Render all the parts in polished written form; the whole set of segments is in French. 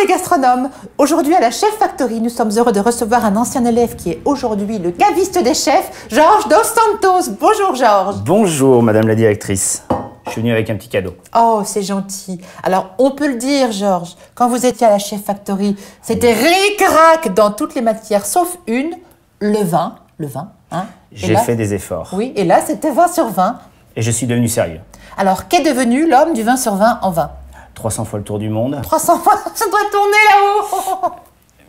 les gastronomes. Aujourd'hui à la Chef Factory, nous sommes heureux de recevoir un ancien élève qui est aujourd'hui le caviste des chefs, Georges Dos Santos. Bonjour Georges. Bonjour madame la directrice. Je suis venu avec un petit cadeau. Oh, c'est gentil. Alors, on peut le dire, Georges, quand vous étiez à la Chef Factory, c'était ric-rac dans toutes les matières, sauf une, le vin. Le vin, hein. J'ai fait des efforts. Oui, et là, c'était 20 sur 20. Et je suis devenu sérieux. Alors, qu'est devenu l'homme du 20 sur 20 en vin? 300 fois le tour du monde. 300 fois, ça doit tourner là-haut.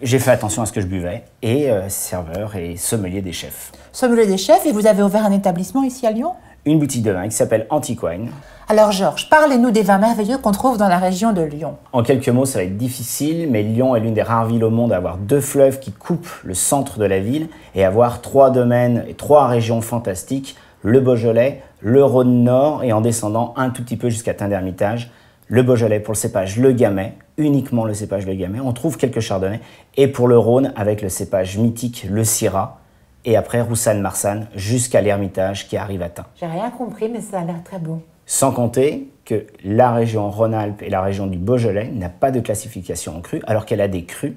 J'ai fait attention à ce que je buvais. Et serveur et sommelier des chefs. Sommelier des chefs, et vous avez ouvert un établissement ici à Lyon? Une boutique de vin qui s'appelle Antiquine. Alors Georges, parlez-nous des vins merveilleux qu'on trouve dans la région de Lyon. En quelques mots, ça va être difficile, mais Lyon est l'une des rares villes au monde à avoir 2 fleuves qui coupent le centre de la ville et avoir 3 domaines et 3 régions fantastiques, le Beaujolais, le Rhône Nord et en descendant un tout petit peu jusqu'à Tain-d'Hermitage, le Beaujolais pour le cépage Le Gamay, uniquement le cépage Le Gamay, on trouve quelques chardonnays, et pour le Rhône avec le cépage mythique le Syrah, et après Roussanne-Marsanne jusqu'à l'Hermitage qui arrive à Tain. J'ai rien compris, mais ça a l'air très bon. Sans compter que la région Rhône-Alpes et la région du Beaujolais n'a pas de classification en cru, alors qu'elle a des crus,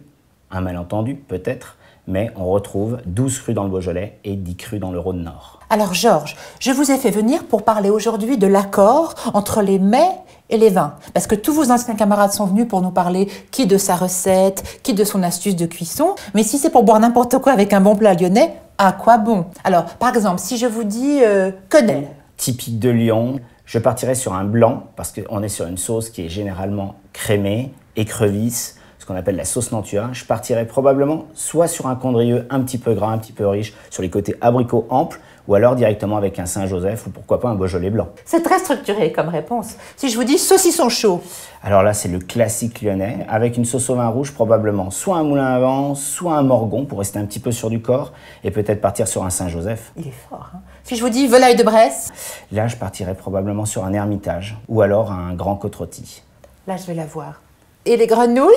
un malentendu peut-être, mais on retrouve 12 crus dans le Beaujolais et 10 crus dans le Rhône Nord. Alors Georges, je vous ai fait venir pour parler aujourd'hui de l'accord entre les mets et les vins. Parce que tous vos anciens camarades sont venus pour nous parler qui de sa recette, qui de son astuce de cuisson. Mais si c'est pour boire n'importe quoi avec un bon plat lyonnais, à quoi bon? Alors, par exemple, si je vous dis quenelle. Typique de Lyon, je partirai sur un blanc parce qu'on est sur une sauce qui est généralement crémée, écrevisse, ce qu'on appelle la sauce Nantua. Je partirai probablement soit sur un condrieux un petit peu gras, un petit peu riche, sur les côtés abricots amples, ou alors directement avec un Saint-Joseph ou pourquoi pas un Beaujolais blanc. C'est très structuré comme réponse. Si je vous dis saucisson chaud. Alors là, c'est le classique lyonnais, avec une sauce au vin rouge, probablement soit un moulin à vent, soit un morgon pour rester un petit peu sur du corps et peut-être partir sur un Saint-Joseph. Il est fort, hein. Si je vous dis volaille de Bresse. Là, je partirais probablement sur un Hermitage ou alors un grand côte rôti. Là, je vais la voir. Et les grenouilles?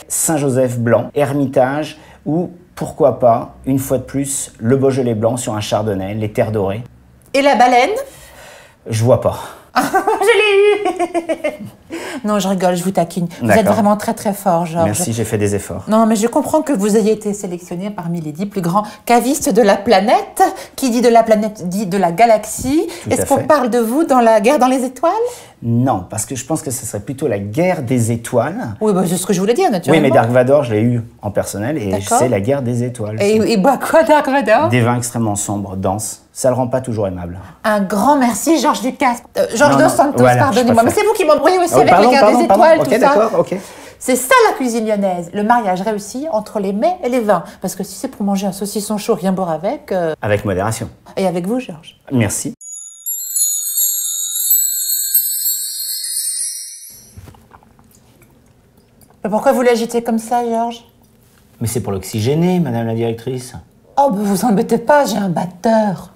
Saint-Joseph blanc, Hermitage ou pourquoi pas, une fois de plus, le Beaujolais blanc sur un chardonnay, les terres dorées. Et la baleine? Je vois pas. Je l'ai eu. Non, je rigole, je vous taquine. Vous êtes vraiment très très fort, Georges. Merci, j'ai fait des efforts. Non, mais je comprends que vous ayez été sélectionné parmi les 10 plus grands cavistes de la planète. Qui dit de la planète dit de la galaxie. Est-ce qu'on parle de vous dans la guerre dans les étoiles? Non, parce que je pense que ce serait plutôt la guerre des étoiles. Oui, bah, c'est ce que je voulais dire, naturellement. Oui, mais Dark Vador, je l'ai eu en personnel et c'est la guerre des étoiles. Et boit quoi, Dark Vador? Des vins extrêmement sombres, denses. Ça le rend pas toujours aimable. Un grand merci, Georges Ducasse. Georges Dos Santos, voilà, pardonnez-moi. Mais c'est vous qui m'embrouillez aussi avec les guerres des étoiles, tout ça. Ok, d'accord, ok. C'est ça la cuisine lyonnaise, le mariage réussi entre les mets et les vins. Parce que si c'est pour manger un saucisson chaud, rien boire avec... Avec modération. Et avec vous, Georges. Merci. Mais pourquoi vous l'agitez comme ça, Georges? Mais c'est pour l'oxygéner, madame la directrice. Oh, bah vous embêtez pas, j'ai un batteur.